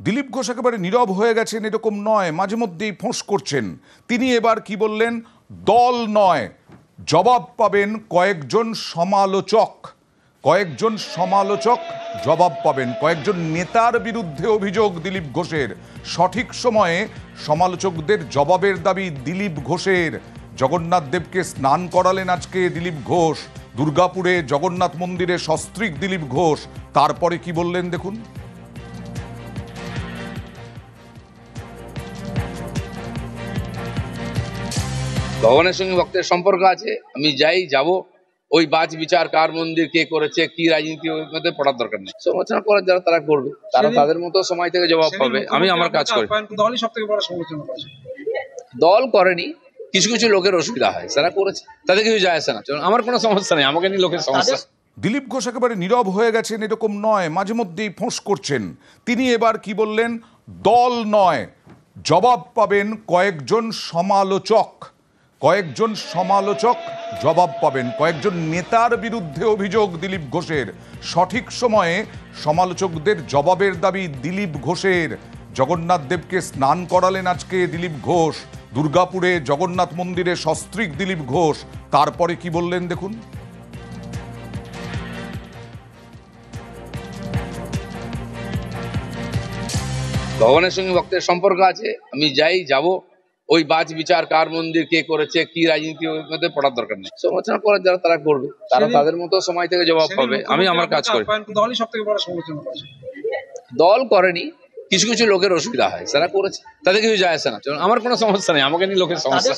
দিলীপ ঘোষ একেবারে নীরব হয়ে গেছেন এরকম নয়, মাঝে মধ্যেই ফোঁস করছেন। তিনি এবার কি বললেন? দল নয়, জবাব পাবেন কয়েকজন সমালোচক। কয়েকজন সমালোচক জবাব পাবেন। কয়েকজন নেতার বিরুদ্ধে অভিযোগ দিলীপ ঘোষের। সঠিক সময়ে সমালোচকদের জবাবের দাবি দিলীপ ঘোষের। জগন্নাথ দেবকে স্নান করালেন আজকে দিলীপ ঘোষ। দুর্গাপুরে জগন্নাথ মন্দিরে সস্ত্রীক দিলীপ ঘোষ। তারপরে কি বললেন দেখুন। ভগবানের সঙ্গে ভক্তের সম্পর্ক আছে, আমি যাই যাব, ওই বাজ বিচার কার মন্দির কে করেছে কি রাজনীতির মধ্যে পড়ার দরকার নেই। সমালোচনা করার যারা তারা করবে, তারা তাদের মতো সময় থেকে জবাব পাবে। আমি আমার কাজ করি। দলই সব থেকে বড় সমালোচনা করেছে। দল করেনি, কিছু কিছু লোকের অসুবিধা হয়, তারা করেছে, তাদের কিছু যায় আসে না। আমার কোনো সমস্যা নেই, আমাকে নিয়ে লোকের সমস্যা। দিলীপ ঘোষ একেবারে নীরব হয়ে গেছেন এরকম নয়, মাঝে মধ্যেই ফোঁস করছেন। তিনি এবার কি বললেন? দল নয়, জবাব পাবেন কয়েকজন সমালোচক। কয়েকজন সমালোচক জবাব পাবেন। কয়েকজন নেতার বিরুদ্ধে অভিযোগ দিলীপ ঘোষের। সঠিক সময়ে সমালোচকদের জবাবের দাবি দিলীপ ঘোষের। জগন্নাথ দেবকে স্নান করালেন আজকে দিলীপ ঘোষ। দুর্গাপুরে জগন্নাথ মন্দিরে সস্ত্রীক দিলীপ ঘোষ। তারপরে কি বললেন দেখুন। ভগবানের সঙ্গে ভক্তের সম্পর্ক আছে, আমি যাই যাব, ওই বাজ বিচার কার মন্দির কে করেছে কি রাজনীতির মধ্যে পড়ার দরকার নেই। সমালোচনা করার যারা তারা করবে, তারা তাদের মতো সময় থেকে জবাব পাবে। আমি আমার কাজ করি। দলই সব থেকে বড় সমালোচনা করেছে। দল করেনি, কিছু কিছু লোকের অসুবিধা হয়, তারা করেছে, তাদের কিছু যায় আসে না। আমার কোনো সমস্যা নেই, আমাকে নিয়ে লোকের সমস্যা।